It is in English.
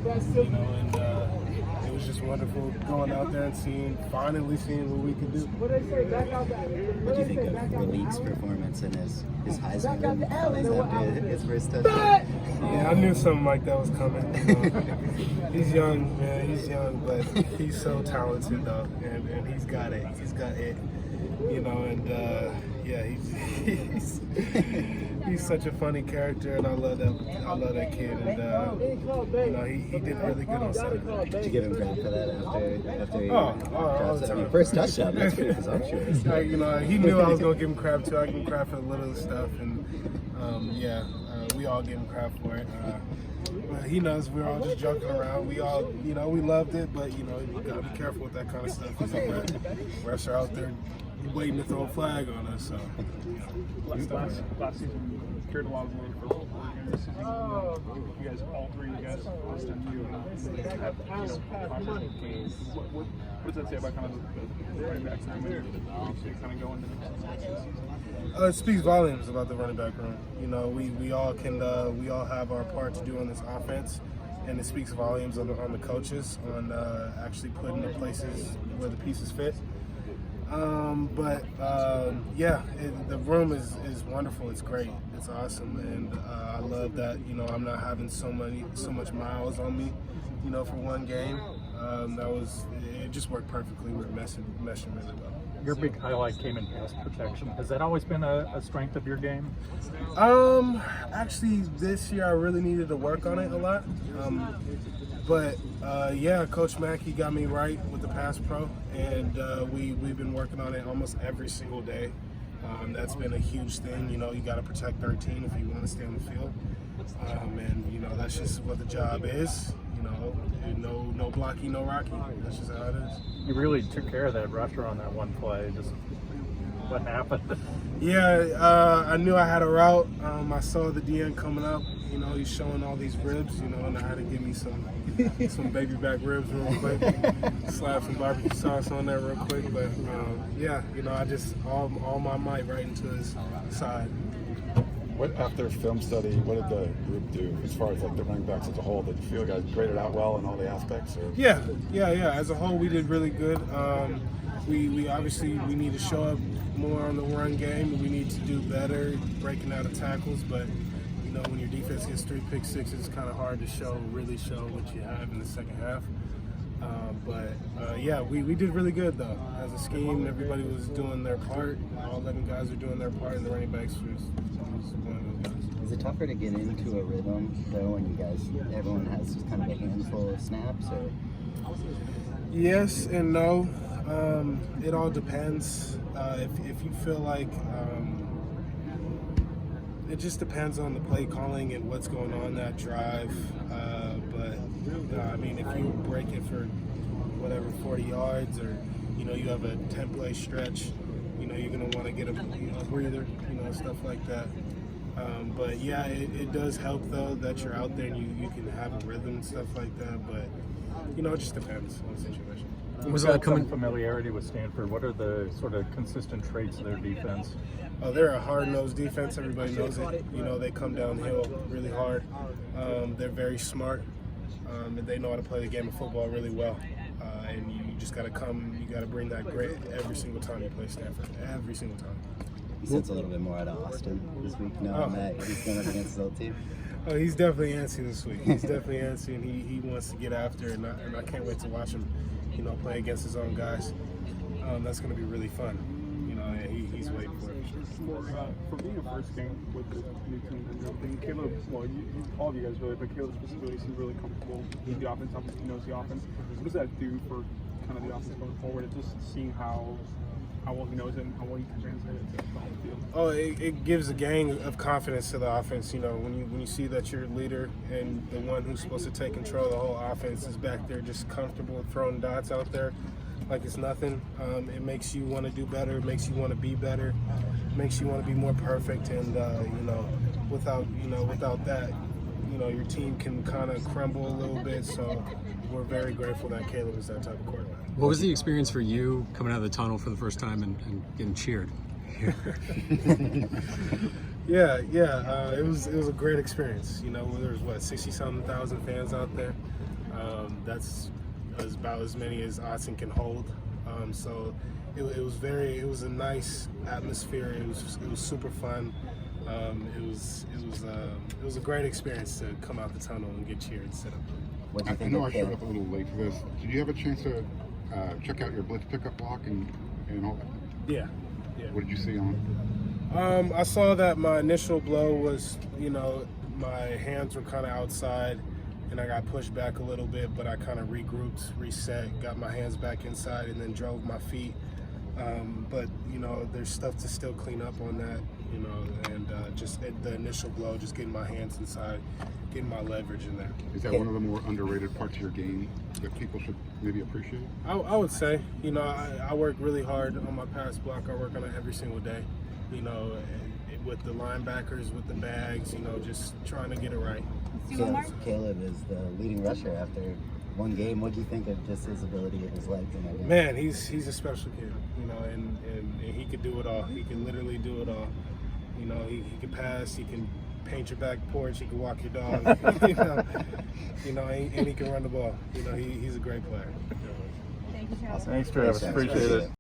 you know, and it was just wonderful going out there and finally seeing what we could do. What do you think of Malik's performance and his Heisman finals after his first touchdown? Yeah, I knew something like that was coming. He's young, man. He's young, but he's so talented, though, and he's got it. He's got it, you know. And yeah, he's such a funny character, and I love that kid. And you know, he did really good on Saturday. Did you give him crap for that after he all drops the it? I mean, time. first touchdown, that's pretty presumptuous. You know, he knew I was gonna give him crap too. I give him crap for the little stuff, and yeah, we all give him crap for it. But he knows we're all just joking around. We all, you know, we loved it, but you know, you gotta be careful with that kind of stuff because refs are out there waiting to throw a flag on us. So, you know, last season, cared a lot of money for this season. You guys, all three of you guys, Austin, you have, conference games. What does that say about kind of the running backs room and kind of go into the next season? It speaks volumes about the running back room. You know, we all have our part to do on this offense, and it speaks volumes on the coaches on actually putting the places where the pieces fit. Yeah, the room is wonderful. It's great. It's awesome, and I love that. You know, I'm not having so much miles on me. You know, for one game, it just worked perfectly. We're meshing really well. Your big highlight came in pass protection. Has that always been a strength of your game? Actually, this year I really needed to work on it a lot. Yeah, Coach Mackey got me right with the pass pro, and we've been working on it almost every single day. That's been a huge thing. You know, you got to protect 13 if you want to stay on the field, and you know that's just what the job is. You know, no blocky, no rocky. That's just how it is. You really took care of that rusher on that one play. Just what happened? Yeah, I knew I had a route. I saw the DN coming up. You know, he's showing all these ribs. You know, and I had to give me some baby back ribs real quick. Slap some barbecue sauce on there real quick. But yeah, you know, I just all my might right into his side. What, after film study, what did the group do as far as like the running backs as a whole? Did you feel you guys graded out well in all the aspects? Or? Yeah. As a whole, we did really good. We obviously need to show up more on the run game. We need to do better breaking out of tackles. But you know, when your defense gets 3 pick sixes, it's kind of hard to really show what you have in the second half. Yeah, we did really good though. As a scheme, everybody was doing their part. All 11 guys were doing their part, and the running backs was one of those guys. Is it tougher to get into a rhythm though when everyone has just kind of a handful of snaps? Or? Yes and no. It all depends. If you feel like it just depends on the play calling and what's going on that drive. I mean, if you break it for whatever 40 yards, or you know you have a 10-play stretch, you know you're gonna want to get a breather, you know, stuff like that. But yeah, it does help though that you're out there and you can have a rhythm and stuff like that. But you know, it just depends on the situation. Was that some familiarity with Stanford? What are the sort of consistent traits of their defense? Oh, they're a hard-nosed defense. Everybody knows it. You know, they come downhill really hard. They're very smart, and they know how to play the game of football really well. And you just got to you got to bring that grit every single time you play Stanford. Every single time. You sense a little bit more out of Austin this week, knowing that he's going up against his old team. Oh, he's definitely antsy this week. He's definitely antsy, and he wants to get after it, and I can't wait to watch him, you know, play against his own guys. That's going to be really fun. You know, he's waiting for it. For being a first game with the new team and everything, Caleb, well, all of you guys really, but Caleb specifically seems really comfortable with the offense. Obviously, he knows the offense. What does that do for kind of the offense going forward? And just seeing how well he knows it and how well he can translate it to on the field. Oh, it gives a gang of confidence to the offense. You know, when you see that your leader and the one who's supposed to take control of the whole offense is back there just comfortable throwing dots out there like it's nothing. It makes you want to do better. It makes you want to be better. It makes you want to be more perfect. And you know, without that, you know, your team can kind of crumble a little bit. So we're very grateful that Caleb is that type of quarterback. What was the experience for you coming out of the tunnel for the first time and getting cheered? Yeah. It was a great experience. You know, there was 60-something thousand fans out there. That's about as many as Autzen can hold. So it was a nice atmosphere. It was super fun. It was a great experience to come out the tunnel and get cheered and sit up. What do you I think know of I showed Caleb? up a little late for this. Did you have a chance to check out your blitz pickup block and all that? Yeah. What did you see on it? I saw that my initial blow was, my hands were kind of outside, and I got pushed back a little bit, but I kind of regrouped, reset, got my hands back inside, and then drove my feet. But there's stuff to still clean up on that, and just at the initial blow, just getting my hands inside, getting my leverage in there. Is that one of the more underrated parts of your game that people should maybe appreciate? I would say, I work really hard on my pass block. I work on it every single day, with the linebackers, with the bags, just trying to get it right. Caleb is the leading rusher after one game. What do you think of just his ability and his legs and everything? Man, he's a special kid, and he could do it all. He can literally do it all. He can pass, he can paint your back porch, he can walk your dog, and he can run the ball. He's a great player. Thanks, Travis. Appreciate it.